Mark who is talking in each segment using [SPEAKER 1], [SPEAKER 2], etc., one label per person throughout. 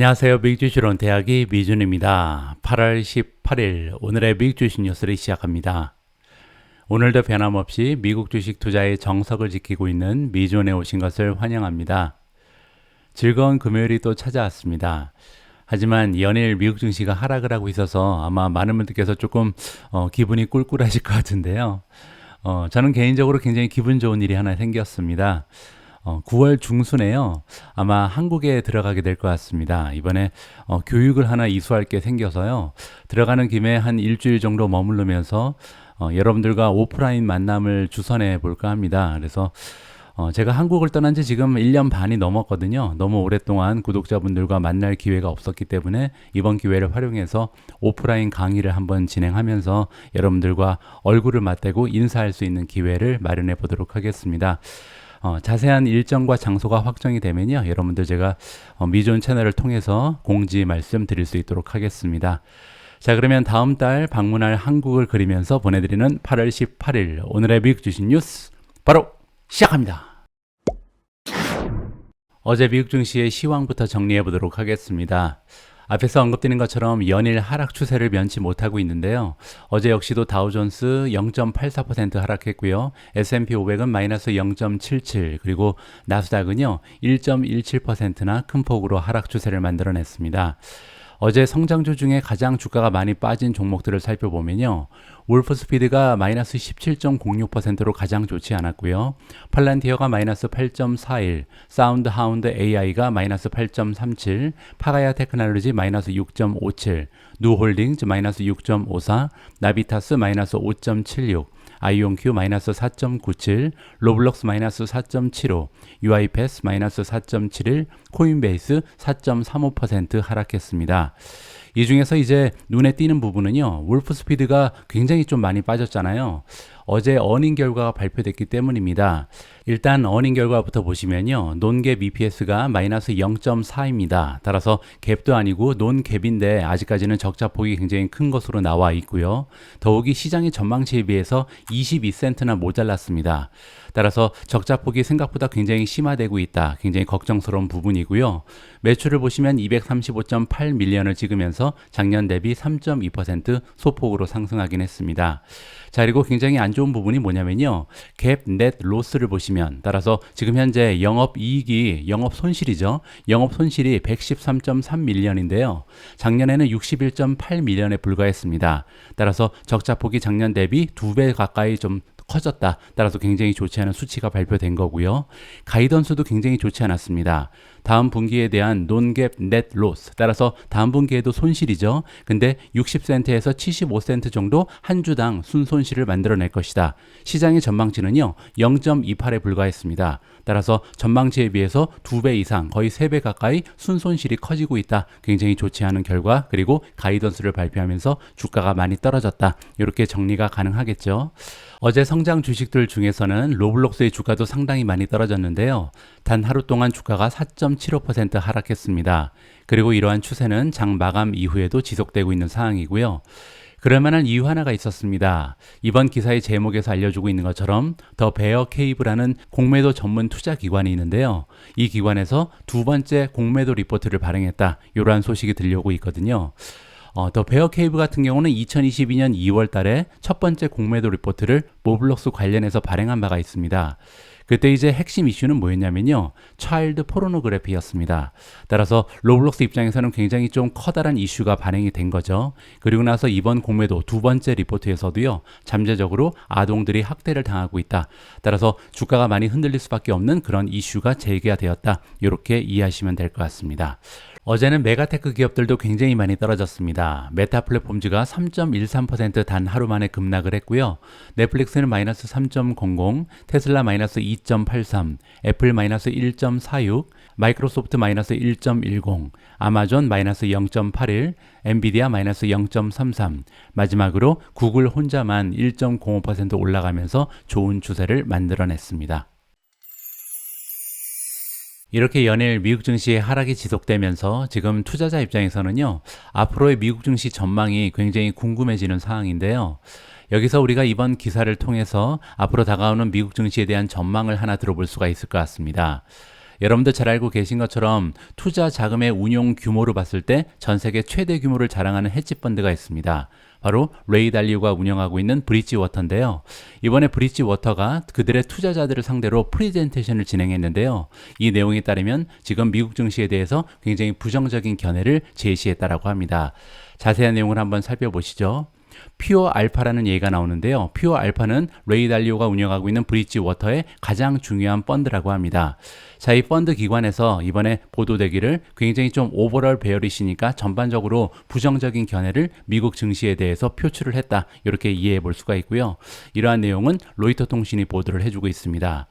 [SPEAKER 1] 안녕하세요. 미국주식론 대학의 미준입니다. 8월 18일 오늘의 미국주식 뉴스를 시작합니다. 오늘도 변함없이 미국 주식 투자의 정석을 지키고 있는 미준에 오신 것을 환영합니다. 즐거운 금요일이 또 찾아왔습니다. 하지만 연일 미국 증시가 하락을 하고 있어서 아마 많은 분들께서 조금 기분이 꿀꿀하실 것 같은데요. 저는 개인적으로 굉장히 기분 좋은 일이 하나 생겼습니다. 9월 중순에요. 아마 한국에 들어가게 될 것 같습니다. 이번에 교육을 하나 이수할 게 생겨서요. 들어가는 김에 한 일주일 정도 머무르면서 여러분들과 오프라인 만남을 주선해 볼까 합니다. 그래서 제가 한국을 떠난 지 지금 1년 반이 넘었거든요. 너무 오랫동안 구독자분들과 만날 기회가 없었기 때문에 이번 기회를 활용해서 오프라인 강의를 한번 진행하면서 여러분들과 얼굴을 맞대고 인사할 수 있는 기회를 마련해 보도록 하겠습니다. 자세한 일정과 장소가 확정이 되면요, 여러분들 제가 미존 채널을 통해서 공지 말씀드릴 수 있도록 하겠습니다. 자, 그러면 다음 달 방문할 한국을 그리면서 보내드리는 8월 18일 오늘의 미국 주식 뉴스 바로 시작합니다. 어제 미국 증시의 시황부터 정리해 보도록 하겠습니다. 앞에서 언급드린 것처럼 연일 하락 추세를 면치 못하고 있는데요. 어제 역시도 다우존스 0.84% 하락했고요. S&P 500은 마이너스 0.77, 그리고 나스닥은요 1.17%나 큰 폭으로 하락 추세를 만들어냈습니다. 어제 성장주 중에 가장 주가가 많이 빠진 종목들을 살펴보면요. wolfspeed가 마이너스 17.06%로 가장 좋지 않았고요. 팔란티어가 마이너스 8.41, 사운드하운드 AI가 마이너스 8.37, 파가야 테크놀로지 마이너스 6.57, 누홀딩즈 마이너스 6.54, 나비타스 마이너스 5.76, 아이온큐 마이너스 4.97, 로블록스 마이너스 4.75, UiPath 마이너스 4.71, 코인베이스 4.35% 하락했습니다. 이 중에서 이제 눈에 띄는 부분은요, wolfspeed가 굉장히 좀 많이 빠졌잖아요. 어제 어닝 결과가 발표됐기 때문입니다. 일단 어닝 결과부터 보시면요, 논갭 EPS가 마이너스 0.4입니다. 따라서 갭도 아니고 논갭인데 아직까지는 적자폭이 굉장히 큰 것으로 나와 있고요. 더욱이 시장의 전망치에 비해서 22센트나 모자랐습니다. 따라서 적자폭이 생각보다 굉장히 심화되고 있다. 굉장히 걱정스러운 부분이고요. 매출을 보시면 235.8 밀리언을 찍으면서 작년 대비 3.2% 소폭으로 상승하긴 했습니다. 자, 그리고 굉장히 안 좋은 부분이 뭐냐면요, 갭 넷 로스를 보시면, 따라서 지금 현재 영업이익이 영업 손실이죠. 영업 손실이 113.3 밀리언인데요. 작년에는 61.8 밀리언에 불과했습니다. 따라서 적자폭이 작년 대비 2배 가까이 좀 커졌다. 따라서 굉장히 좋지 않은 수치가 발표된 거고요. 가이던스도 굉장히 좋지 않았습니다. 다음 분기에 대한 논갭 넷 로스, 따라서 다음 분기에도 손실이죠. 근데 60센트에서 75센트 정도 한 주당 순손실을 만들어낼 것이다. 시장의 전망치는요 0.28에 불과했습니다. 따라서 전망치에 비해서 2배 이상, 거의 3배 가까이 순손실이 커지고 있다. 굉장히 좋지 않은 결과, 그리고 가이던스를 발표하면서 주가가 많이 떨어졌다. 이렇게 정리가 가능하겠죠. 어제 성장 주식들 중에서는 로블록스의 주가도 상당히 많이 떨어졌는데요. 단 하루 동안 주가가 4.75% 하락했습니다. 그리고 이러한 추세는 장 마감 이후에도 지속되고 있는 상황이고요. 그럴 만한 이유 하나가 있었습니다. 이번 기사의 제목에서 알려주고 있는 것처럼 더 베어 케이브라는 공매도 전문 투자 기관이 있는데요. 이 기관에서 두 번째 공매도 리포트를 발행했다. 이러한 소식이 들려오고 있거든요. 더 베어 케이브 같은 경우는 2022년 2월 달에 첫 번째 공매도 리포트를 로블록스 관련해서 발행한 바가 있습니다. 그때 이제 핵심 이슈는 뭐였냐면요, 차일드 포르노그래피였습니다. 따라서 로블록스 입장에서는 굉장히 좀 커다란 이슈가 발행이 된 거죠. 그리고 나서 이번 공매도 두 번째 리포트에서도요, 잠재적으로 아동들이 학대를 당하고 있다. 따라서 주가가 많이 흔들릴 수밖에 없는 그런 이슈가 제기가 되었다. 이렇게 이해하시면 될 것 같습니다. 어제는 메가테크 기업들도 굉장히 많이 떨어졌습니다. 메타 플랫폼즈가 3.13% 단 하루 만에 급락을 했고요. 넷플릭스는 마이너스 3.00, 테슬라 마이너스 2.83, 애플 마이너스 1.46, 마이크로소프트 마이너스 1.10, 아마존 마이너스 0.81, 엔비디아 마이너스 0.33, 마지막으로 구글 혼자만 1.05% 올라가면서 좋은 추세를 만들어냈습니다. 이렇게 연일 미국 증시의 하락이 지속되면서 지금 투자자 입장에서는요, 앞으로의 미국 증시 전망이 굉장히 궁금해지는 상황인데요. 여기서 우리가 이번 기사를 통해서 앞으로 다가오는 미국 증시에 대한 전망을 하나 들어볼 수가 있을 것 같습니다. 여러분들 잘 알고 계신 것처럼 투자 자금의 운용 규모로 봤을 때 전 세계 최대 규모를 자랑하는 헤지 펀드가 있습니다. 바로 레이 달리오가 운영하고 있는 브릿지워터인데요. 이번에 브릿지워터가 그들의 투자자들을 상대로 프레젠테이션을 진행했는데요. 이 내용에 따르면 지금 미국 증시에 대해서 굉장히 부정적인 견해를 제시했다라고 합니다. 자세한 내용을 한번 살펴보시죠. 퓨어 알파라는 얘기가 나오는데요. 퓨어 알파는 레이 달리오가 운영하고 있는 브릿지워터의 가장 중요한 펀드라고 합니다. 자, 이 펀드 기관에서 이번에 보도되기를 굉장히 좀 오버럴 베어리시니까 전반적으로 부정적인 견해를 미국 증시에 대해서 표출을 했다. 이렇게 이해해 볼 수가 있고요. 이러한 내용은 로이터 통신이 보도를 해주고 있습니다.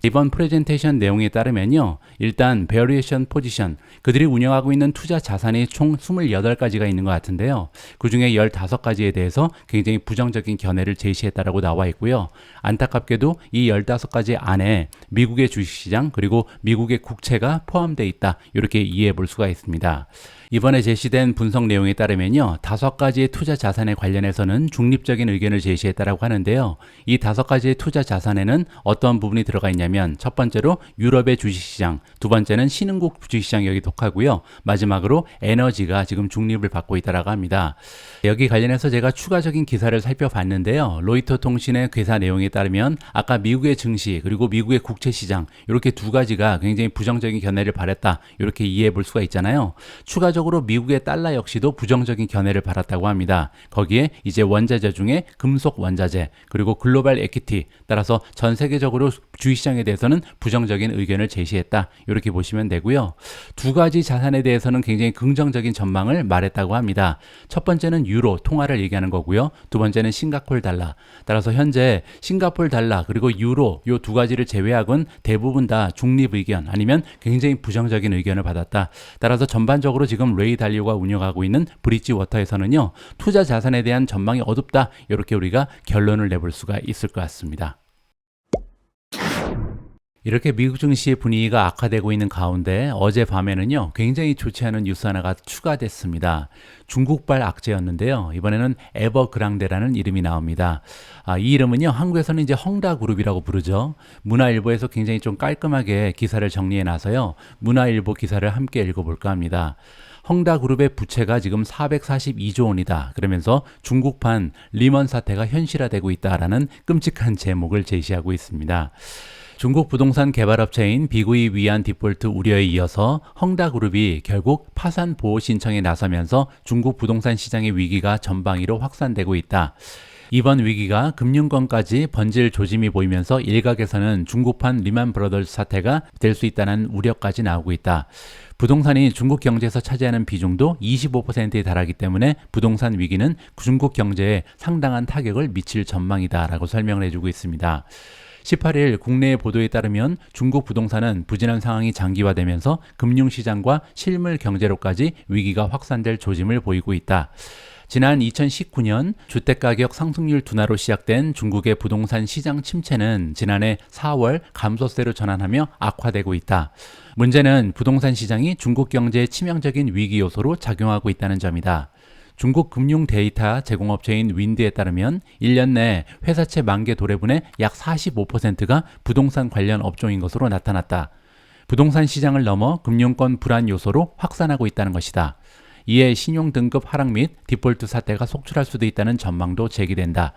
[SPEAKER 1] 이번 프레젠테이션 내용에 따르면요. 일단 베리에이션 포지션, 그들이 운영하고 있는 투자 자산이 총 28가지가 있는 것 같은데요. 그 중에 15가지에 대해서 굉장히 부정적인 견해를 제시했다라고 나와 있고요. 안타깝게도 이 15가지 안에 미국의 주식시장 그리고 미국의 국채가 포함되어 있다. 이렇게 이해해 볼 수가 있습니다. 이번에 제시된 분석 내용에 따르면요. 5가지의 투자 자산에 관련해서는 중립적인 의견을 제시했다라고 하는데요. 이 5가지의 투자 자산에는 어떤 부분이 들어가 있냐면 첫 번째로 유럽의 주식시장, 두 번째는 신흥국 주식시장이 여기 속하고요. 마지막으로 에너지가 지금 중립을 받고 있다라고 합니다. 여기 관련해서 제가 추가적인 기사를 살펴봤는데요. 로이터 통신의 기사 내용에 따르면 아까 미국의 증시 그리고 미국의 국채시장 이렇게 두 가지가 굉장히 부정적인 견해를 발했다. 이렇게 이해해 볼 수가 있잖아요. 추가적으로 미국의 달러 역시도 부정적인 견해를 받았다고 합니다. 거기에 이제 원자재 중에 금속 원자재 그리고 글로벌 에퀴티 따라서 전 세계적으로 주식시장에 대해서는 부정적인 의견을 제시했다. 이렇게 보시면 되고요. 두 가지 자산에 대해서는 굉장히 긍정적인 전망을 말했다고 합니다. 첫 번째는 유로 통화를 얘기하는 거고요. 두 번째는 싱가폴 달러. 따라서 현재 싱가폴 달러 그리고 유로 이 두 가지를 제외하고는 대부분 다 중립 의견 아니면 굉장히 부정적인 의견을 받았다. 따라서 전반적으로 지금 레이 달리오가 운영하고 있는 브릿지워터에서는요. 투자 자산에 대한 전망이 어둡다. 이렇게 우리가 결론을 내볼 수가 있을 것 같습니다. 이렇게 미국 증시의 분위기가 악화되고 있는 가운데 어젯밤에는요. 굉장히 좋지 않은 뉴스 하나가 추가됐습니다. 중국발 악재였는데요. 이번에는 에버그랑데라는 이름이 나옵니다. 이 이름은요. 한국에서는 이제 헝다그룹이라고 부르죠. 문화일보에서 굉장히 좀 깔끔하게 기사를 정리해 놔서요. 문화일보 기사를 함께 읽어볼까 합니다. 헝다그룹의 부채가 지금 442조 원이다. 그러면서 중국판 리먼 사태가 현실화되고 있다라는 끔찍한 제목을 제시하고 있습니다. 중국 부동산 개발업체인 비구이 위안 디폴트 우려에 이어서 헝다그룹이 결국 파산 보호 신청에 나서면서 중국 부동산 시장의 위기가 전방위로 확산되고 있다. 이번 위기가 금융권까지 번질 조짐이 보이면서 일각에서는 중국판 리만 브러더스 사태가 될 수 있다는 우려까지 나오고 있다. 부동산이 중국 경제에서 차지하는 비중도 25%에 달하기 때문에 부동산 위기는 중국 경제에 상당한 타격을 미칠 전망이다라고 설명을 해주고 있습니다. 18일 국내의 보도에 따르면 중국 부동산은 부진한 상황이 장기화되면서 금융시장과 실물 경제로까지 위기가 확산될 조짐을 보이고 있다. 지난 2019년 주택가격 상승률 둔화로 시작된 중국의 부동산 시장 침체는 지난해 4월 감소세로 전환하며 악화되고 있다. 문제는 부동산 시장이 중국 경제의 치명적인 위기 요소로 작용하고 있다는 점이다. 중국 금융 데이터 제공업체인 윈드에 따르면 1년 내 회사채 만기 도래분의 약 45%가 부동산 관련 업종인 것으로 나타났다. 부동산 시장을 넘어 금융권 불안 요소로 확산하고 있다는 것이다. 이에 신용 등급 하락 및 디폴트 사태가 속출할 수도 있다는 전망도 제기된다.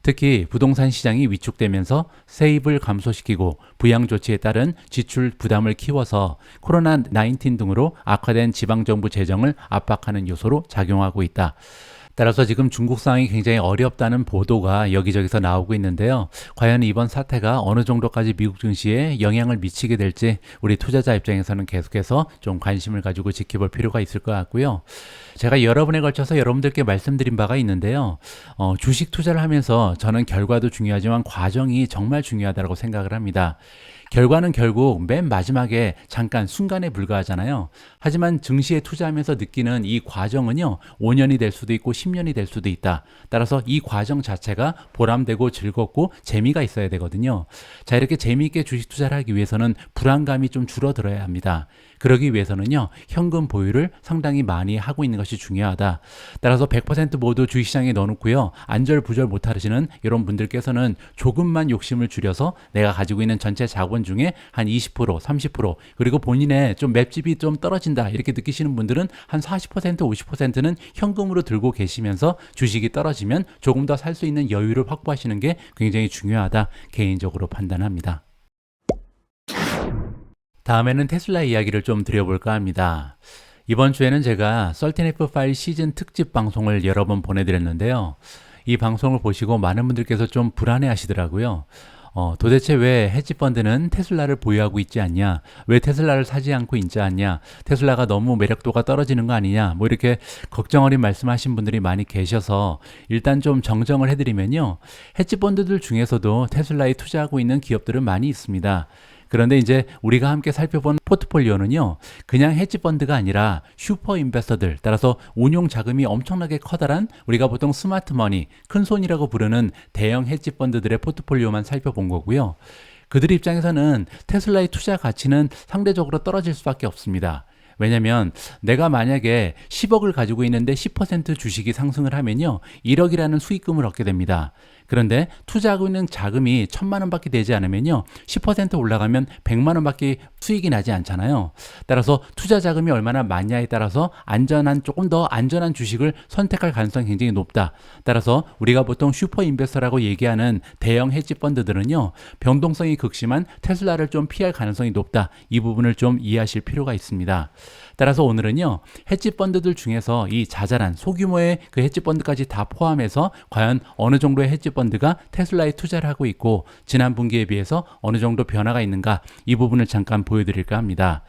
[SPEAKER 1] 특히 부동산 시장이 위축되면서 세입을 감소시키고 부양 조치에 따른 지출 부담을 키워서 코로나19 등으로 악화된 지방정부 재정을 압박하는 요소로 작용하고 있다. 따라서 지금 중국 상황이 굉장히 어렵다는 보도가 여기저기서 나오고 있는데요. 과연 이번 사태가 어느 정도까지 미국 증시에 영향을 미치게 될지 우리 투자자 입장에서는 계속해서 좀 관심을 가지고 지켜볼 필요가 있을 것 같고요. 제가 여러 번에 걸쳐서 여러분들께 말씀드린 바가 있는데요. 주식 투자를 하면서 저는 결과도 중요하지만 과정이 정말 중요하다고 생각을 합니다. 결과는 결국 맨 마지막에 잠깐 순간에 불과하잖아요. 하지만 증시에 투자하면서 느끼는 이 과정은요. 5년이 될 수도 있고 10년이 될 수도 있다. 따라서 이 과정 자체가 보람되고 즐겁고 재미가 있어야 되거든요. 자, 이렇게 재미있게 주식 투자를 하기 위해서는 불안감이 좀 줄어들어야 합니다. 그러기 위해서는요, 현금 보유를 상당히 많이 하고 있는 것이 중요하다. 따라서 100% 모두 주식시장에 넣어놓고요, 안절부절 못하시는 이런 분들께서는 조금만 욕심을 줄여서 내가 가지고 있는 전체 자본 중에 한 20%, 30%, 그리고 본인의 좀 맵집이 좀 떨어진다 이렇게 느끼시는 분들은 한 40%, 50%는 현금으로 들고 계시면서 주식이 떨어지면 조금 더 살 수 있는 여유를 확보하시는 게 굉장히 중요하다 개인적으로 판단합니다. 다음에는 테슬라 이야기를 좀 드려볼까 합니다. 이번 주에는 제가 13F5 시즌 특집 방송을 여러 번 보내드렸는데요. 이 방송을 보시고 많은 분들께서 좀 불안해 하시더라고요. 도대체 왜 헤지펀드는 테슬라를 보유하고 있지 않냐? 왜 테슬라를 사지 않고 있지 않냐? 테슬라가 너무 매력도가 떨어지는 거 아니냐? 뭐 이렇게 걱정 어린 말씀하신 분들이 많이 계셔서 일단 좀 정정을 해드리면요. 헤지펀드들 중에서도 테슬라에 투자하고 있는 기업들은 많이 있습니다. 그런데 이제 우리가 함께 살펴본 포트폴리오는요, 그냥 헤지펀드가 아니라 슈퍼 인베스터들, 따라서 운용 자금이 엄청나게 커다란 우리가 보통 스마트머니, 큰손이라고 부르는 대형 헤지펀드들의 포트폴리오만 살펴본 거고요. 그들 입장에서는 테슬라의 투자 가치는 상대적으로 떨어질 수밖에 없습니다. 왜냐면 내가 만약에 10억을 가지고 있는데 10% 주식이 상승을 하면요, 1억이라는 수익금을 얻게 됩니다. 그런데 투자하고 있는 자금이 1,000만 원밖에 되지 않으면요, 10% 올라가면 100만 원밖에 수익이 나지 않잖아요. 따라서 투자 자금이 얼마나 많냐에 따라서 조금 더 안전한 주식을 선택할 가능성이 굉장히 높다. 따라서 우리가 보통 슈퍼 인베스터라고 얘기하는 대형 헤지 펀드들은요, 변동성이 극심한 테슬라를 좀 피할 가능성이 높다. 이 부분을 좀 이해하실 필요가 있습니다. 따라서 오늘은요, 헤지 펀드들 중에서 이 자잘한 소규모의 그 헤지 펀드까지 다 포함해서 과연 어느 정도의 헤지 펀드가 테슬라에 투자를 하고 있고 지난 분기에 비해서 어느 정도 변화가 있는가, 이 부분을 잠깐 보여드릴까 합니다.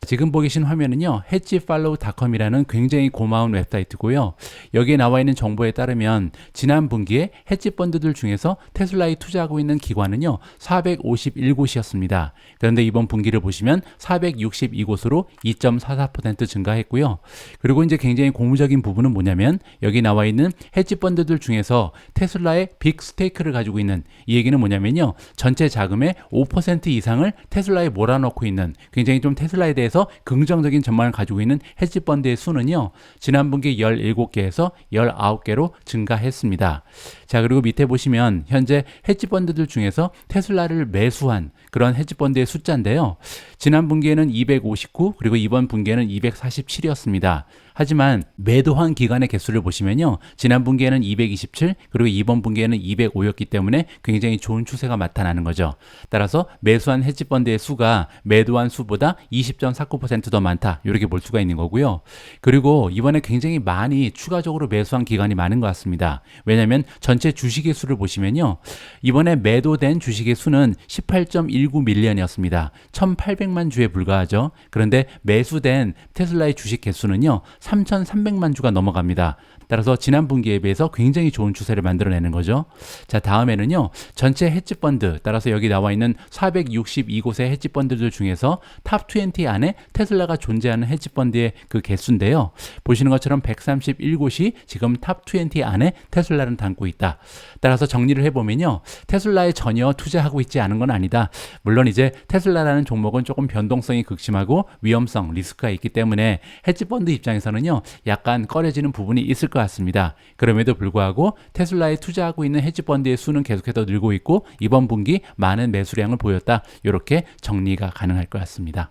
[SPEAKER 1] 지금 보고 계신 화면은요, hedgefollow.com이라는 굉장히 고마운 웹사이트고요. 여기에 나와 있는 정보에 따르면 지난 분기에 헤지 펀드들 중에서 테슬라에 투자하고 있는 기관은요, 451곳이었습니다. 그런데 이번 분기를 보시면 462곳으로 2.44% 증가했고요. 그리고 이제 굉장히 고무적인 부분은 뭐냐면 여기 나와 있는 헤지 펀드들 중에서 테슬라의 빅 스테이크를 가지고 있는, 이 얘기는 뭐냐면요, 전체 자금의 5% 이상을 테슬라에 몰아넣고 있는, 굉장히 좀 테슬라에 대해서 긍정적인 전망을 가지고 있는 헤지펀드의 수는요, 지난 분기 17개에서 19개로 증가했습니다. 자, 그리고 밑에 보시면 현재 헤지펀드들 중에서 테슬라를 매수한 그런 헤지펀드의 숫자인데요. 지난 분기에는 259, 그리고 이번 분기에는 247이었습니다. 하지만 매도한 기간의 개수를 보시면요, 지난 분기에는 227, 그리고 이번 분기에는 205였기 때문에 굉장히 좋은 추세가 나타나는 거죠. 따라서 매수한 헤지펀드의 수가 매도한 수보다 20.49% 더 많다, 이렇게 볼 수가 있는 거고요. 그리고 이번에 굉장히 많이 추가적으로 매수한 기관이 많은 것 같습니다. 왜냐하면 전체 주식의 수를 보시면요, 이번에 매도된 주식의 수는 18.19 밀리언이었습니다. 1,800만 주에 불과하죠. 그런데 매수된 테슬라의 주식 개수는요, 3,300만 주가 넘어갑니다. 따라서 지난 분기에 비해서 굉장히 좋은 추세를 만들어내는 거죠. 자, 다음에는요, 전체 헤지펀드, 따라서 여기 나와 있는 462곳의 헤지펀드들 중에서 탑 20 안에 테슬라가 존재하는 헤지펀드의 그 개수인데요. 보시는 것처럼 131곳이 지금 탑 20 안에 테슬라를 담고 있다. 따라서 정리를 해보면요, 테슬라에 전혀 투자하고 있지 않은 건 아니다. 물론 이제 테슬라라는 종목은 조금 변동성이 극심하고 위험성, 리스크가 있기 때문에 헤지펀드 입장에서는요, 약간 꺼려지는 부분이 있을 것 같습니다. 그럼에도 불구하고 테슬라에 투자하고 있는 헤지펀드의 수는 계속해서 늘고 있고 이번 분기 많은 매수량을 보였다. 이렇게 정리가 가능할 것 같습니다.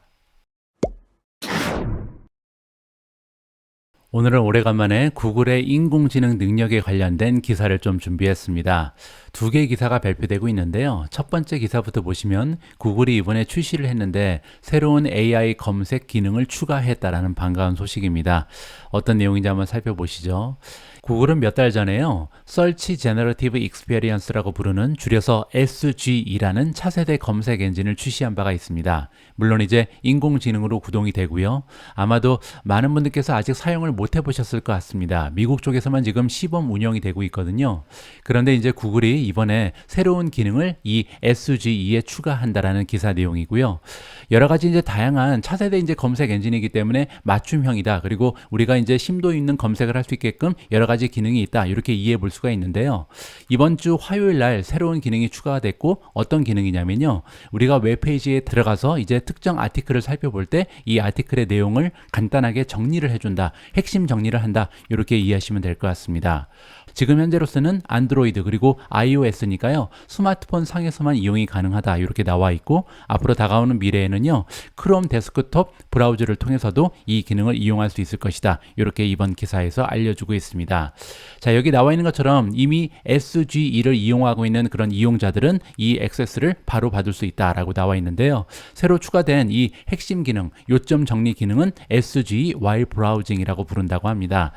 [SPEAKER 1] 오늘은 오래간만에 구글의 인공지능 능력에 관련된 기사를 좀 준비했습니다. 두 개의 기사가 발표되고 있는데요. 첫 번째 기사부터 보시면 구글이 이번에 출시를 했는데 새로운 AI 검색 기능을 추가했다라는 반가운 소식입니다. 어떤 내용인지 한번 살펴보시죠. 구글은 몇 달 전에요, Search Generative Experience라고 부르는 줄여서 SGE라는 차세대 검색 엔진을 출시한 바가 있습니다. 물론 이제 인공지능으로 구동이 되고요. 아마도 많은 분들께서 아직 사용을 못 해보셨을 것 같습니다. 미국 쪽에서만 지금 시범 운영이 되고 있거든요. 그런데 이제 구글이 이번에 새로운 기능을 이 SGE에 추가한다라는 기사 내용이고요. 여러 가지 이제 다양한 차세대 이제 검색 엔진이기 때문에 맞춤형이다. 그리고 우리가 이제 심도 있는 검색을 할 수 있게끔 여러 가지 기능이 있다. 이렇게 이해해 볼 수가 있는데요. 이번 주 화요일 날 새로운 기능이 추가가 됐고 어떤 기능이냐면요. 우리가 웹페이지에 들어가서 이제 특정 아티클을 살펴볼 때 이 아티클의 내용을 간단하게 정리를 해준다. 핵심 정리를 한다. 이렇게 이해하시면 될 것 같습니다. 지금 현재로서는 안드로이드 그리고 iOS니까요. 스마트폰 상에서만 이용이 가능하다. 이렇게 나와 있고 앞으로 다가오는 미래에는요. 크롬 데스크톱 브라우저를 통해서도 이 기능을 이용할 수 있을 것이다. 이렇게 이번 기사에서 알려주고 있습니다. 자, 여기 나와 있는 것처럼 이미 SGE를 이용하고 있는 그런 이용자들은 이 액세스를 바로 받을 수 있다라고 나와 있는데요. 새로 추가된 이 핵심 기능, 요점 정리 기능은 SGE while browsing이라고 부른다고 합니다.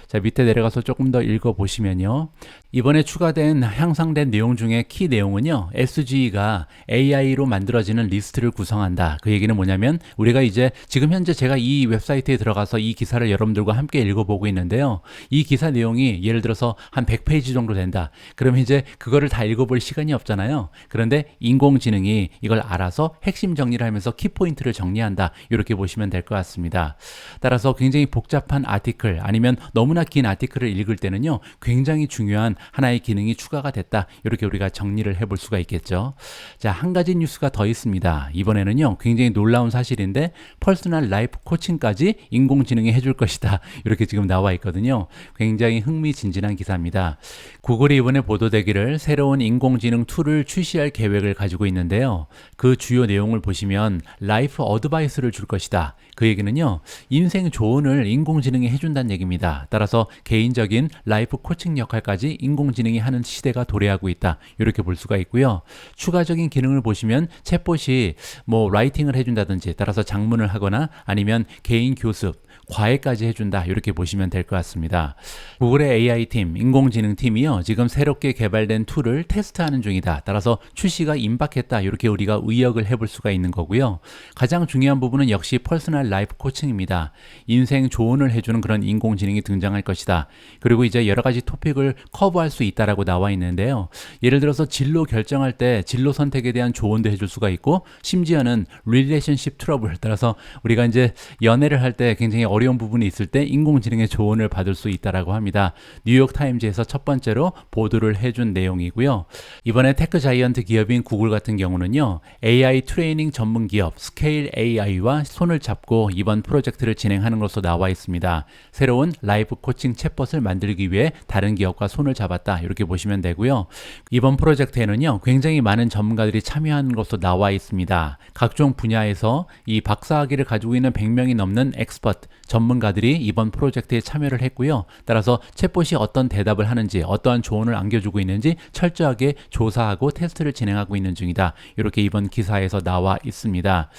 [SPEAKER 1] 자, 밑에 내려가서 조금 더 읽어보시면요. 이번에 추가된 향상된 내용 중에 키 내용은요. SGE가 AI로 만들어지는 리스트를 구성한다. 그 얘기는 뭐냐면 우리가 이제 지금 현재 제가 이 웹사이트에 들어가서 이 기사를 여러분들과 함께 읽어보고 있는데요. 이 기사 내용이 예를 들어서 한 100페이지 정도 된다. 그럼 이제 그거를 다 읽어볼 시간이 없잖아요. 그런데 인공지능이 이걸 알아서 핵심 정리를 하면서 키포인트를 정리한다. 이렇게 보시면 될 것 같습니다. 따라서 굉장히 복잡한 아티클 아니면 너무나 긴 아티클을 읽을 때는요. 굉장히 중요한 하나의 기능이 추가가 됐다. 이렇게 우리가 정리를 해볼 수가 있겠죠. 자, 한 가지 뉴스가 더 있습니다. 이번에는요. 굉장히 놀라운 사실인데 퍼스널 라이프 코칭까지 인공지능이 해줄 것이다. 이렇게 지금 나와 있거든요. 굉장히 흥미진진한 기사입니다. 구글이 이번에 보도되기를 새로운 인공지능 툴을 출시할 계획을 가지고 있는데요. 그 주요 내용을 보시면 라이프 어드바이스를 줄 것이다. 그 얘기는요. 인생 조언을 인공지능이 해준다는 얘기입니다. 따라서 개인적인 라이프 코칭 역할까지 인공지능이 하는 시대가 도래하고 있다. 이렇게 볼 수가 있고요. 추가적인 기능을 보시면 챗봇이 뭐 라이팅을 해준다든지 따라서 장문을 하거나 아니면 개인 교습 과외까지 해준다. 이렇게 보시면 될 것 같습니다. 구글의 AI팀, 인공지능팀이요. 지금 새롭게 개발된 툴을 테스트하는 중이다. 따라서 출시가 임박했다. 이렇게 우리가 의역을 해볼 수가 있는 거고요. 가장 중요한 부분은 역시 퍼스널 라이프 코칭입니다. 인생 조언을 해주는 그런 인공지능이 등장할 것이다. 그리고 이제 여러 가지 토픽을 커버할 수 있다라고 나와 있는데요. 예를 들어서 진로 결정할 때 진로 선택에 대한 조언도 해줄 수가 있고 심지어는 릴레이션십 트러블 따라서 우리가 이제 연애를 할 때 굉장히 어려운 부분이 있을 때 인공지능의 조언을 받을 수 있다라고 합니다. 뉴욕타임즈에서 첫 번째로 보도를 해준 내용이고요. 이번에 테크 자이언트 기업인 구글 같은 경우는요. AI 트레이닝 전문 기업 스케일 AI와 손을 잡고 이번 프로젝트를 진행하는 것으로 나와 있습니다. 새로운 라이프 코칭 챗봇을 만들기 위해 다른 기업과 손을 잡았다. 이렇게 보시면 되고요. 이번 프로젝트에는요. 굉장히 많은 전문가들이 참여하는 것으로 나와 있습니다. 각종 분야에서 이 박사학위를 가지고 있는 100명이 넘는 엑스퍼트 전문가들이 이번 프로젝트에 참여를 했고요. 따라서 챗봇이 어떤 대답을 하는지 어떠한 조언을 안겨주고 있는지 철저하게 조사하고 테스트를 진행하고 있는 중이다. 이렇게 이번 기사에서 나와 있습니다.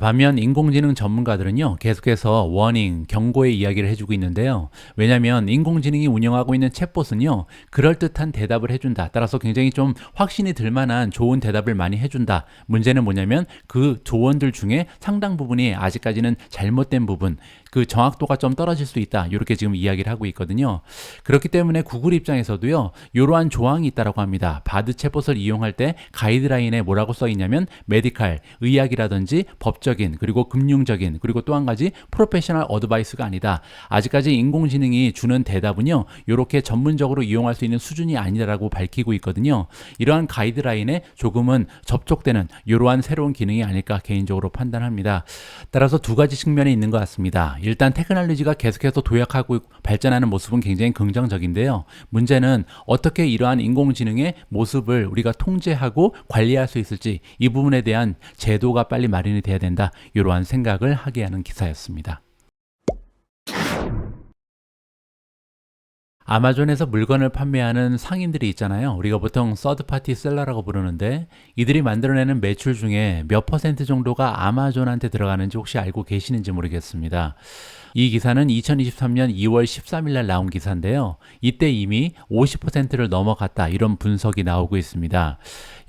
[SPEAKER 1] 반면 인공지능 전문가들은요. 계속해서 워닝, 경고의 이야기를 해주고 있는데요. 왜냐하면 인공지능이 운영하고 있는 챗봇은요. 그럴듯한 대답을 해준다. 따라서 굉장히 좀 확신이 들 만한 좋은 대답을 많이 해준다. 문제는 뭐냐면 그 조언들 중에 상당 부분이 아직까지는 잘못된 부분 그 정확도가 좀 떨어질 수 있다. 이렇게 지금 이야기를 하고 있거든요. 그렇기 때문에 구글 입장에서도요. 이러한 조항이 있다라고 합니다. 바드 챗봇을 이용할 때 가이드라인에 뭐라고 써 있냐면 메디칼, 의학이라든지 법적인 그리고 금융적인 그리고 또 한 가지 프로페셔널 어드바이스가 아니다. 아직까지 인공지능이 주는 대답은요. 이렇게 전문적으로 이용할 수 있는 수준이 아니다라고 밝히고 있거든요. 이러한 가이드라인에 조금은 접촉되는 이러한 새로운 기능이 아닐까 개인적으로 판단합니다. 따라서 두 가지 측면이 있는 것 같습니다. 일단 테크놀로지가 계속해서 도약하고 발전하는 모습은 굉장히 긍정적인데요. 문제는 어떻게 이러한 인공지능의 모습을 우리가 통제하고 관리할 수 있을지 이 부분에 대한 제도가 빨리 마련이 돼야 된다. 이러한 생각을 하게 하는 기사였습니다. 아마존에서 물건을 판매하는 상인들이 있잖아요. 우리가 보통 서드파티 셀러라고 부르는데 이들이 만들어내는 매출 중에 몇 퍼센트 정도가 아마존한테 들어가는지 혹시 알고 계시는지 모르겠습니다. 이 기사는 2023년 2월 13일 날 나온 기사인데요. 이때 이미 50%를 넘어갔다 이런 분석이 나오고 있습니다.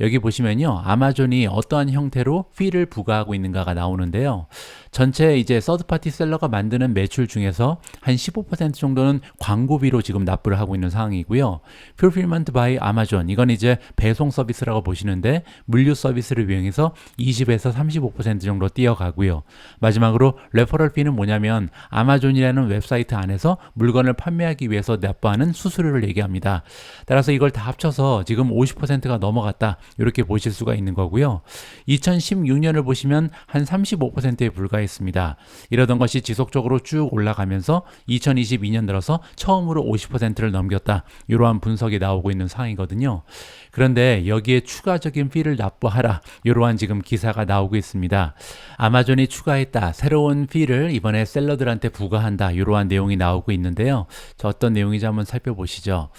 [SPEAKER 1] 여기 보시면요, 아마존이 어떠한 형태로 피를 부과하고 있는가가 나오는데요. 전체 이제 서드파티 셀러가 만드는 매출 중에서 한 15% 정도는 광고비로 지금 납부를 하고 있는 상황이고요. Fulfillment by Amazon, 이건 이제 배송 서비스라고 보시는데 물류 서비스를 이용해서 20에서 35% 정도 뛰어가고요. 마지막으로 레퍼럴 피는 뭐냐면 아마존이라는 웹사이트 안에서 물건을 판매하기 위해서 납부하는 수수료를 얘기합니다. 따라서 이걸 다 합쳐서 지금 50%가 넘어갔다, 이렇게 보실 수가 있는 거고요. 2016년을 보시면 한 35%에 불과했습니다. 이러던 것이 지속적으로 쭉 올라가면서 2022년 들어서 처음으로 50%를 넘겼다, 이러한 분석이 나오고 있는 상황이거든요. 그런데 여기에 추가적인 피를 납부하라, 이러한 지금 기사가 나오고 있습니다. 아마존이 추가했다, 새로운 피를 이번에 셀러들한테 부과한다, 이러한 내용이 나오고 있는데요. 저 어떤 내용인지 한번 살펴보시죠.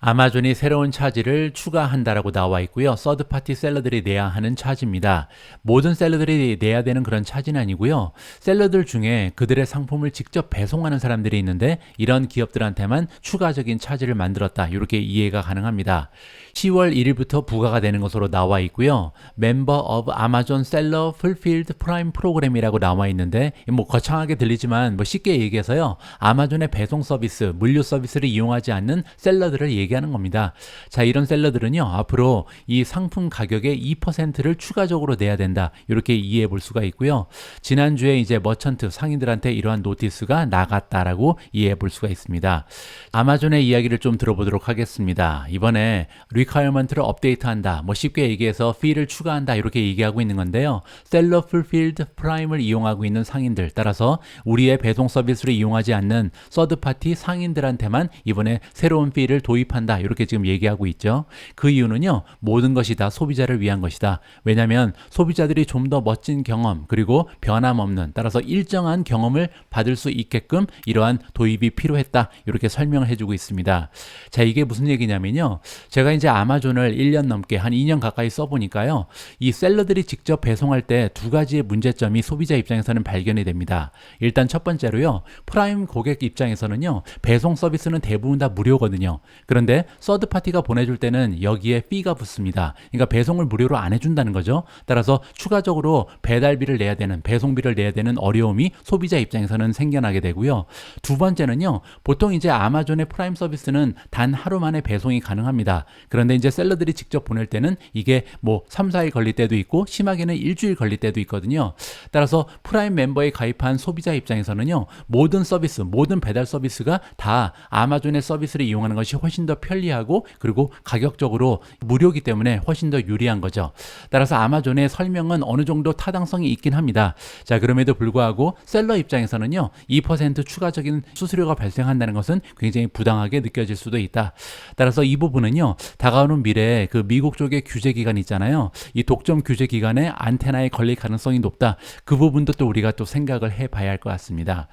[SPEAKER 1] 아마존이 새로운 차지를 추가한다라고 나와 있고요. 서드파티 셀러들이 내야 하는 차지입니다. 모든 셀러들이 내야 되는 그런 차지는 아니고요. 셀러들 중에 그들의 상품을 직접 배송하는 사람들이 있는데 이런 기업들한테만 추가적인 차지를 만들었다, 이렇게 이해가 가능합니다. 10월 1일부터 부과가 되는 것으로 나와 있고요. Member of Amazon Seller Fulfilled Prime 프로그램이라고 나와 있는데 뭐 거창하게 들리지만 뭐 쉽게 얘기해서요, 아마존의 배송 서비스, 물류 서비스를 이용하지 않는 셀러들을 얘기하는 겁니다. 자, 이런 셀러들은요, 앞으로 이 상품 가격의 2%를 추가적으로 내야 된다, 이렇게 이해해 볼 수가 있고요. 지난주에 이제 머천트 상인들한테 이러한 노티스가 나갔다라고 이해해 볼 수가 있습니다. 아마존의 이야기를 좀 들어보도록 하겠습니다. 이번에 requirement를 업데이트한다, 뭐 쉽게 얘기해서 fee를 추가한다, 이렇게 얘기하고 있는 건데요. Seller Fulfilled Prime을 이용하고 있는 상인들, 따라서 우리의 배송 서비스를 이용하지 않는 서드파티 상인들한테만 이번에 새로운 fee를 도입한다, 이렇게 지금 얘기하고 있죠. 그 이유는요, 모든 것이 다 소비자를 위한 것이다. 왜냐하면 소비자들이 좀 더 멋진 경험, 그리고 변함없는, 따라서 일정한 경험을 받을 수 있게끔 이러한 도입이 필요했다, 이렇게 설명을 해주고 있습니다. 자, 이게 무슨 얘기냐면요, 제가 이제 아마존을 1년 넘게 한 2년 가까이 써보니까요, 이 셀러들이 직접 배송할 때 두 가지의 문제점이 소비자 입장에서는 발견이 됩니다. 일단 첫 번째로요, 프라임 고객 입장에서는요, 배송 서비스는 대부분 다 무료거든요. 그런데 서드파티가 보내줄 때는 여기에 fee가 붙습니다. 그러니까 배송을 무료로 안 해준다는 거죠. 따라서 추가적으로 배달비를 내야 되는, 배송비를 내야 되는 어려움이 소비자 입장에서는 생겨나게 되고요. 두 번째는요, 보통 이제 아마존의 프라임 서비스는 단 하루 만에 배송이 가능합니다. 그런데 이제 셀러들이 직접 보낼 때는 이게 뭐 3, 4일 걸릴 때도 있고 심하게는 일주일 걸릴 때도 있거든요. 따라서 프라임 멤버에 가입한 소비자 입장에서는요, 모든 서비스, 모든 배달 서비스가 다 아마존의 서비스를 이용하는 것이 훨씬 더 편리하고, 그리고 가격적으로 무료이기 때문에 훨씬 더 유리한 거죠. 따라서 아마존의 설명은 어느 정도 타당성이 있긴 합니다. 자, 그럼에도 불구하고 셀러 입장에서는요, 2% 추가적인 수수료가 발생한다는 것은 굉장히 부당하게 느껴질 수도 있다. 따라서 이 부분은요, 다가오는 미래에 그 미국 쪽의 규제 기간 있잖아요. 이 독점 규제 기간에 안테나에 걸릴 가능성이 높다. 그 부분도 또 우리가 또 생각을 해봐야 할 것 같습니다.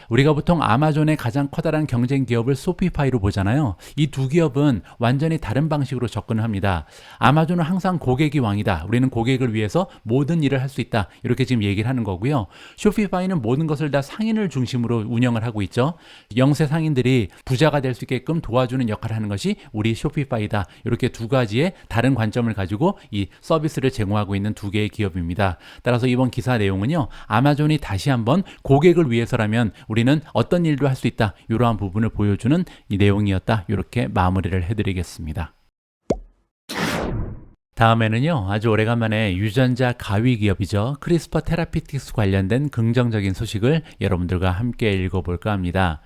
[SPEAKER 1] 우리가 보통 아마존의 가장 커다란 경쟁 기업을 소피파이로 보잖아요. 이 두 기업은 완전히 다른 방식으로 접근을 합니다. 아마존은 항상 고객이 왕이다, 우리는 고객을 위해서 모든 일을 할 수 있다, 이렇게 지금 얘기를 하는 거고요. 쇼피파이는 모든 것을 다 상인을 중심으로 운영을 하고 있죠. 영세 상인들이 부자가 될 수 있게끔 도와주는 역할을 하는 것이 우리 쇼피파이다. 이렇게 두 가지의 다른 관점을 가지고 이 서비스를 제공하고 있는 두 개의 기업입니다. 따라서 이번 기사 내용은요, 아마존이 다시 한번 고객을 위해서라면 우리는 어떤 일도 할 수 있다, 이러한 부분을 보여주는 이 내용이었다, 이렇게 마무리를 해드리겠습니다. 다음에는요, 아주 오래간만에 유전자 가위 기업이죠, 크리스퍼 테라피틱스 관련된 긍정적인 소식을 여러분들과 함께 읽어볼까 합니다.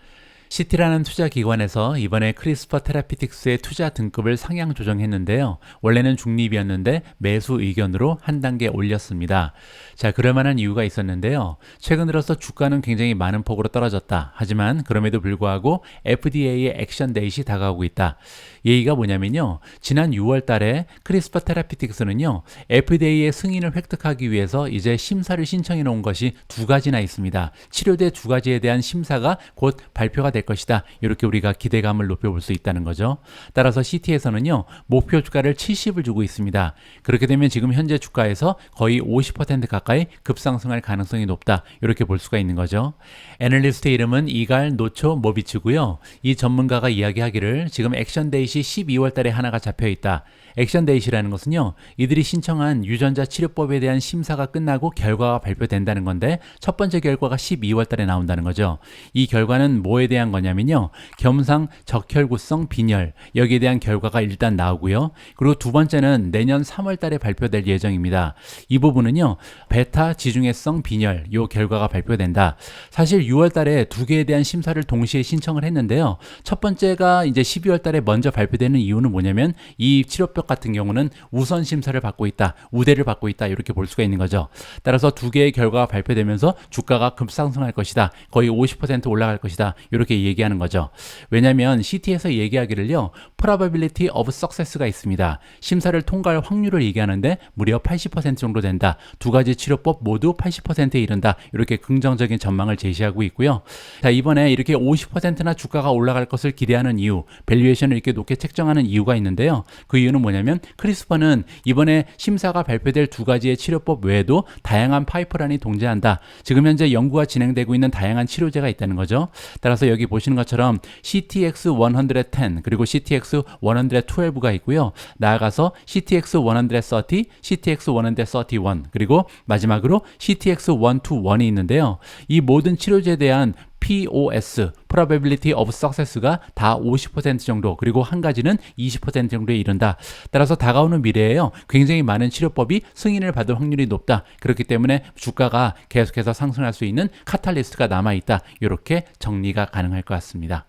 [SPEAKER 1] 시티라는 투자 기관에서 이번에 크리스퍼 테라피틱스의 투자 등급을 상향 조정했는데요. 원래는 중립이었는데 매수 의견으로 한 단계 올렸습니다. 자, 그럴 만한 이유가 있었는데요. 최근 들어서 주가는 굉장히 많은 폭으로 떨어졌다. 하지만 그럼에도 불구하고 FDA의 액션 데이트이 다가오고 있다. 얘기가 뭐냐면요, 지난 6월 달에 크리스퍼 테라피틱스는요, FDA의 승인을 획득하기 위해서 이제 심사를 신청해 놓은 것이 두 가지나 있습니다. 치료제 두 가지에 대한 심사가 곧 발표가 될 것이다, 이렇게 우리가 기대감을 높여볼 수 있다는 거죠. 따라서 CT에서는요, 목표 주가를 70을 주고 있습니다. 그렇게 되면 지금 현재 주가에서 거의 50% 가까이 급상승할 가능성이 높다, 이렇게 볼 수가 있는 거죠. 애널리스트의 이름은 이갈 노초 모비츠고요. 이 전문가가 이야기하기를 지금 액션 데이시 것이 12월 달에 하나가 잡혀 있다. 액션 데이시라는 것은요, 이들이 신청한 유전자 치료법에 대한 심사가 끝나고 결과가 발표된다는 건데, 첫 번째 결과가 12월 달에 나온다는 거죠. 이 결과는 뭐에 대한 거냐면요, 겸상 적혈구성 빈혈, 여기에 대한 결과가 일단 나오고요. 그리고 두 번째는 내년 3월 달에 발표될 예정입니다. 이 부분은요, 베타 지중해성 빈혈, 요 결과가 발표된다. 사실 6월 달에 두 개에 대한 심사를 동시에 신청을 했는데요. 첫 번째가 이제 12월 달에 먼저 발표되는 이유는 뭐냐면, 이 치료법 같은 경우는 우선 심사를 받고 있다, 우대를 받고 있다, 이렇게 볼 수가 있는 거죠. 따라서 두 개의 결과가 발표되면서 주가가 급상승할 것이다, 거의 50% 올라갈 것이다, 이렇게 얘기하는 거죠. 왜냐하면 CT에서 얘기하기를요, probability of success가 있습니다. 심사를 통과할 확률을 얘기하는데 무려 80% 정도 된다. 두 가지 치료법 모두 80%에 이른다, 이렇게 긍정적인 전망을 제시하고 있고요. 자, 이번에 이렇게 50%나 주가가 올라갈 것을 기대하는 이유, 밸류에이션을 이렇게 높게 책정하는 이유가 있는데요. 그 이유는 뭐냐면, 크리스퍼는 이번에 심사가 발표될 두 가지의 치료법 외에도 다양한 파이프라인이 동재한다. 지금 현재 연구가 진행되고 있는 다양한 치료제가 있다는 거죠. 따라서 여기 보시는 것처럼 CTX110 그리고 CTX112가 있고요. 나아가서 CTX130, CTX131 그리고 마지막으로 CTX121이 있는데요. 이 모든 치료제에 대한 POS, Probability of Success가 다 50% 정도, 그리고 한 가지는 20% 정도에 이른다. 따라서 다가오는 미래에요, 굉장히 많은 치료법이 승인을 받을 확률이 높다. 그렇기 때문에 주가가 계속해서 상승할 수 있는 카탈리스트가 남아있다. 이렇게 정리가 가능할 것 같습니다.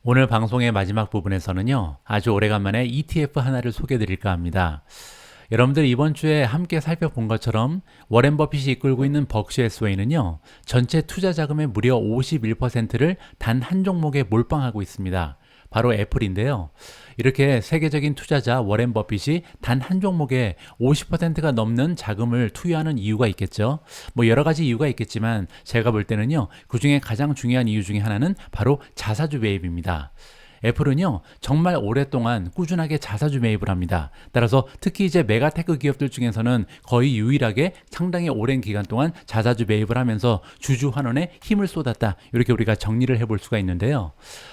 [SPEAKER 1] 오늘 방송의 마지막 부분에서는요, 아주 오래간만에 ETF 하나를 소개해 드릴까 합니다. 여러분들 이번 주에 함께 살펴본 것처럼 워렌 버핏이 이끌고 있는 버크셔 해서웨이는요, 전체 투자 자금의 무려 51%를 단 한 종목에 몰빵하고 있습니다. 바로 애플인데요. 이렇게 세계적인 투자자 워렌 버핏이 단 한 종목에 50%가 넘는 자금을 투여하는 이유가 있겠죠. 뭐 여러 가지 이유가 있겠지만 제가 볼 때는요, 그 중에 가장 중요한 이유 중에 하나는 바로 자사주 매입입니다. 애플은요, 정말 오랫동안 꾸준하게 자사주 매입을 합니다. 따라서 특히 이제 메가테크 기업들 중에서는 거의 유일하게 상당히 오랜 기간 동안 자사주 매입을 하면서 주주 환원에 힘을 쏟았다, 이렇게 우리가 정리를 해볼 수가 있는데요.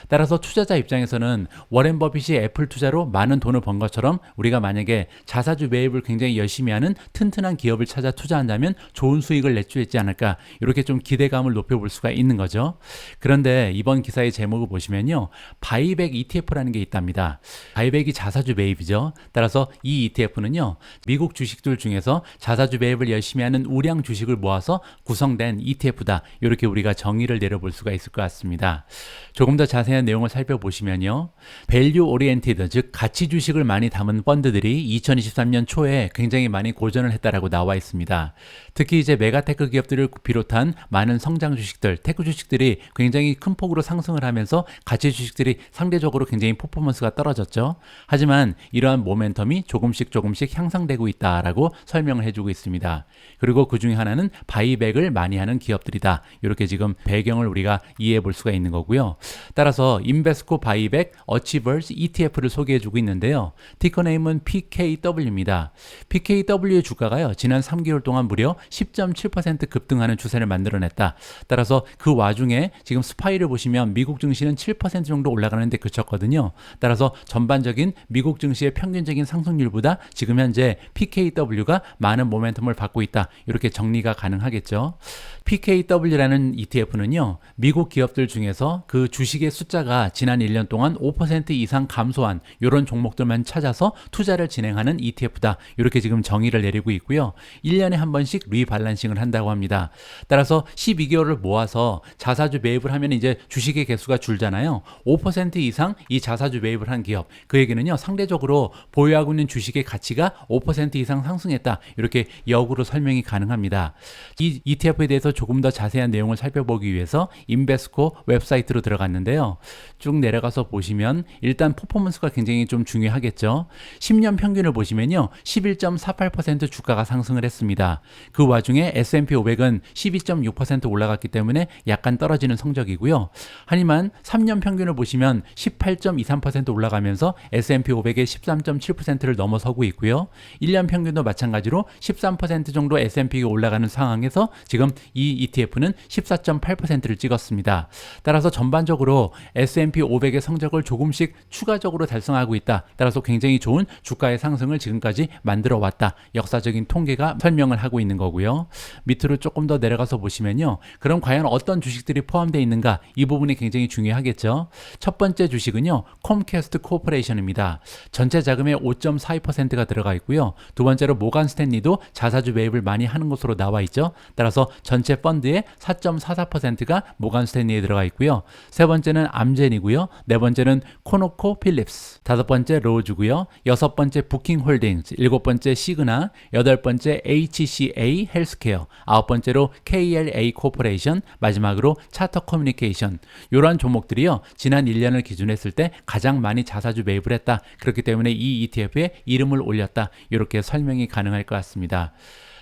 [SPEAKER 1] 따라서 투자자 입장에서는 워렌 버핏이 애플 투자로 많은 돈을 번 것처럼 우리가 만약에 자사주 매입을 굉장히 열심히 하는 튼튼한 기업을 찾아 투자한다면 좋은 수익을 낼 수 있지 않을까, 이렇게 좀 기대감을 높여볼 수가 있는 거죠. 그런데 이번 기사의 제목을 보시면요, 바이백 ETF라는 게 있답니다. 바이백이 자사주 매입이죠. 따라서 이 ETF는요, 미국 주식들 중에서 자사주 매입을 열심히 하는 우량 주식을 모아서 구성된 ETF다. 이렇게 우리가 정의를 내려볼 수가 있을 것 같습니다. 조금 더 자세한 내용을 살펴보시면요, 밸류 오리엔티드, 즉 가치 주식을 많이 담은 펀드들이 2023년 초에 굉장히 많이 고전을 했다라고 나와 있습니다. 특히 이제 메가테크 기업들을 비롯한 많은 성장 주식들, 테크 주식들이 굉장히 큰 폭으로 상승을 하면서 가치 주식들이 상대적으로 굉장히 퍼포먼스가 떨어졌죠. 하지만 이러한 모멘텀이 조금씩 향상되고 있다라고 설명을 해주고 있습니다. 그리고 그 중에 하나는 바이백을 많이 하는 기업들이다. 이렇게 지금 배경을 우리가 이해해 볼 수가 있는 거고요. 따라서 인베스코 바이백 어치버스 ETF를 소개해주고 있는데요. 티커네임은 PKW입니다. PKW의 주가가요, 지난 3개월 동안 무려 10.7% 급등하는 추세를 만들어냈다. 따라서 그 와중에 지금 스파이를 보시면 미국 증시는 7% 정도 올라가는데 그쳤거든요. 따라서 전반적인 미국 증시의 평균적인 상승률보다 지금 현재 PKW가 많은 모멘텀을 받고 있다. 이렇게 정리가 가능하겠죠. PKW라는 ETF는요, 미국 기업들 중에서 그 주식의 숫자가 지난 1년 동안 5% 이상 감소한 이런 종목들만 찾아서 투자를 진행하는 ETF다. 이렇게 지금 정의를 내리고 있고요. 1년에 한 번씩 리밸런싱을 한다고 합니다. 따라서 12개월을 모아서 자사주 매입을 하면 이제 주식의 개수가 줄잖아요. 5% 이상 이 자사주 매입을 한 기업, 그 얘기는요, 상대적으로 보유하고 있는 주식의 가치가 5% 이상 상승했다. 이렇게 역으로 설명이 가능합니다. 이 ETF에 대해서 조금 더 자세한 내용을 살펴보기 위해서 인베스코 웹사이트로 들어갔는데요. 쭉 내려가서 보시면 일단 퍼포먼스가 굉장히 좀 중요하겠죠. 10년 평균을 보시면요, 11.48% 주가가 상승을 했습니다. 그 와중에 S&P 500은 12.6% 올라갔기 때문에 약간 떨어지는 성적이고요. 하지만 3년 평균을 보시면 18.23% 올라가면서 S&P 500의 13.7%를 넘어서고 있고요. 1년 평균도 마찬가지로 13% 정도 S&P가 올라가는 상황에서 지금 이 ETF는 14.8%를 찍었습니다. 따라서 전반적으로 S&P 500의 성적을 조금씩 추가적으로 달성하고 있다. 따라서 굉장히 좋은 주가의 상승을 지금까지 만들어 왔다. 역사적인 통계가 설명을 하고 있는 거고요. 밑으로 조금 더 내려가서 보시면요. 그럼 과연 어떤 주식들이 포함되어 있는가? 이 부분이 굉장히 중요하겠죠. 첫 번째 주식은요. 컴캐스트 코퍼레이션입니다. 전체 자금의 5.42%가 들어가 있고요. 두 번째로 모간 스탠리도 자사주 매입을 많이 하는 것으로 나와 있죠. 따라서 전체 펀드의 4.44%가 모간 스탠리에 들어가 있고요. 세 번째는 암젠이고요. 네 번째는 코노코 필립스, 다섯 번째 로즈고요. 여섯 번째 부킹 홀딩스, 일곱 번째 시그나, 여덟 번째 HCA 헬스케어, 아홉 번째로 KLA 코퍼레이션, 마지막으로 차터 커뮤니케이션. 이러한 종목들이요. 지난 1년을 기준했을 때 가장 많이 자사주 매입을 했다. 그렇기 때문에 이 ETF에 이름을 올렸다. 이렇게 설명이 가능할 것 같습니다.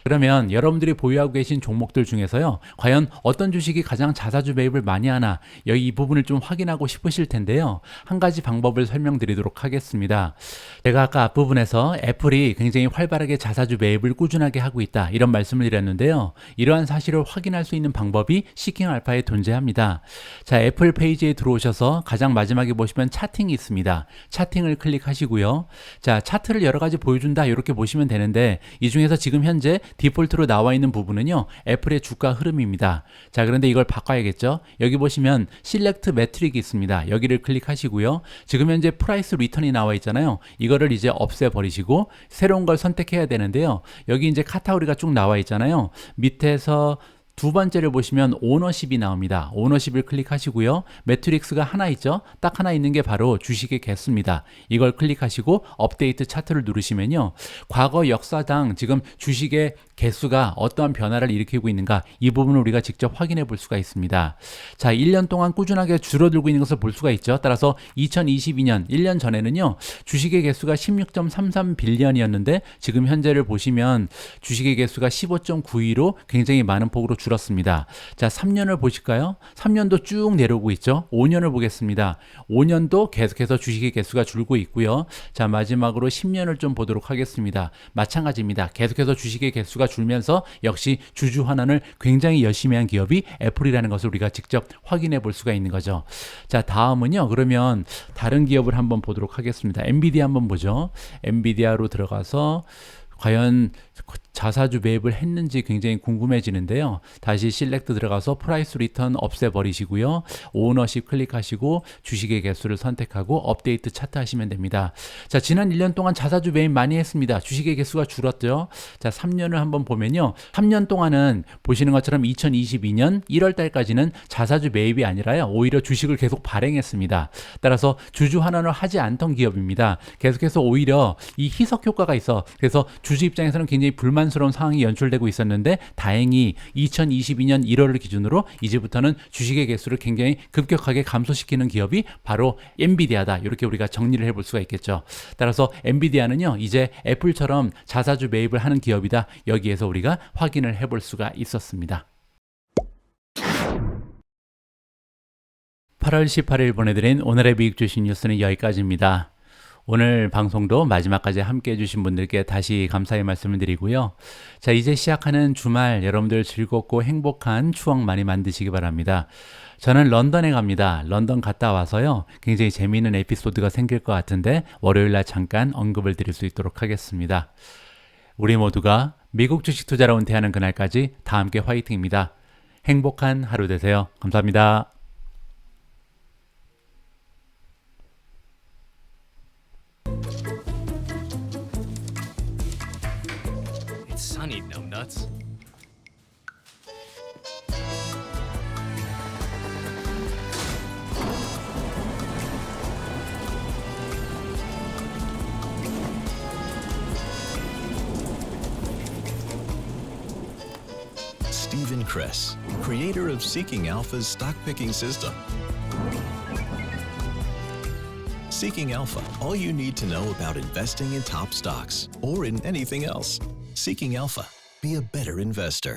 [SPEAKER 1] 그러면 여러분들이 보유하고 계신 종목들 중에서요, 과연 어떤 주식이 가장 자사주 매입을 많이 하나, 여기 이 부분을 좀 확인하고 싶으실 텐데요. 한 가지 방법을 설명드리도록 하겠습니다. 제가 아까 앞부분에서 애플이 굉장히 활발하게 자사주 매입을 꾸준하게 하고 있다, 이런 말씀을 드렸는데요. 이러한 사실을 확인할 수 있는 방법이 시킹알파에 존재합니다. 자, 애플 페이지에 들어오셔서 가장 마지막에 보시면 차팅이 있습니다. 차팅을 클릭하시고요. 자, 차트를 여러 가지 보여준다, 이렇게 보시면 되는데, 이 중에서 지금 현재 디폴트로 나와 있는 부분은요, 애플의 주가 흐름입니다. 자, 그런데 이걸 바꿔야겠죠. 여기 보시면 실렉트 매트릭이 있습니다. 여기를 클릭하시고요. 지금 현재 프라이스 리턴이 나와 있잖아요. 이거를 이제 없애버리시고 새로운 걸 선택해야 되는데요. 여기 이제 카테고리가 쭉 나와 있잖아요. 밑에서 두 번째를 보시면 오너십이 나옵니다. 오너십을 클릭하시고요. 매트릭스가 하나 있죠. 딱 하나 있는 게 바로 주식의 개수입니다. 이걸 클릭하시고 업데이트 차트를 누르시면요. 과거 역사당 지금 주식의 개수가 어떠한 변화를 일으키고 있는가, 이 부분을 우리가 직접 확인해 볼 수가 있습니다. 자, 1년 동안 꾸준하게 줄어들고 있는 것을 볼 수가 있죠. 따라서 2022년 1년 전에는요. 주식의 개수가 16.33 빌리언이었는데 지금 현재를 보시면 주식의 개수가 15.92로 굉장히 많은 폭으로 줄었습니다. 자, 3년을 보실까요? 3년도 쭉 내려오고 있죠. 5년을 보겠습니다. 5년도 계속해서 주식의 개수가 줄고 있고요. 자, 마지막으로 10년을 좀 보도록 하겠습니다. 마찬가지입니다. 계속해서 주식의 개수가 줄면서 역시 주주 환원을 굉장히 열심히 한 기업이 애플이라는 것을 우리가 직접 확인해 볼 수가 있는 거죠. 자, 다음은요. 그러면 다른 기업을 한번 보도록 하겠습니다. 엔비디아 한번 보죠. 엔비디아로 들어가서 과연 자사주 매입을 했는지 굉장히 궁금해지는데요. 다시 실렉트 들어가서 프라이스 리턴 없애버리시고요. 오너십 클릭하시고 주식의 개수를 선택하고 업데이트 차트 하시면 됩니다. 자, 지난 1년 동안 자사주 매입 많이 했습니다. 주식의 개수가 줄었죠. 자, 3년을 한번 보면요. 3년 동안은 보시는 것처럼 2022년 1월 달까지는 자사주 매입이 아니라요. 오히려 주식을 계속 발행했습니다. 따라서 주주 환원을 하지 않던 기업입니다. 계속해서 오히려 이 희석 효과가 있어. 그래서 주주 입장에서는 굉장히 불만스러운 상황이 연출되고 있었는데 다행히 2022년 1월을 기준으로 이제부터는 주식의 개수를 굉장히 급격하게 감소시키는 기업이 바로 엔비디아다. 이렇게 우리가 정리를 해볼 수가 있겠죠. 따라서 엔비디아는요, 이제 애플처럼 자사주 매입을 하는 기업이다. 여기에서 우리가 확인을 해볼 수가 있었습니다. 8월 18일 보내드린 오늘의 미국 주식 뉴스는 여기까지입니다. 오늘 방송도 마지막까지 함께 해주신 분들께 다시 감사의 말씀을 드리고요. 자, 이제 시작하는 주말 여러분들 즐겁고 행복한 추억 많이 만드시기 바랍니다. 저는 런던에 갑니다. 런던 갔다 와서요. 굉장히 재미있는 에피소드가 생길 것 같은데 월요일날 잠깐 언급을 드릴 수 있도록 하겠습니다. 우리 모두가 미국 주식 투자로 은퇴하는 그날까지 다 함께 화이팅입니다. 행복한 하루 되세요. 감사합니다.
[SPEAKER 2] Sunny numbnuts.
[SPEAKER 3] Stephen Kress, creator of Seeking Alpha's stock picking system. Seeking Alpha, all you need to know about investing in top stocks or in anything else. Seeking Alpha, be a better investor.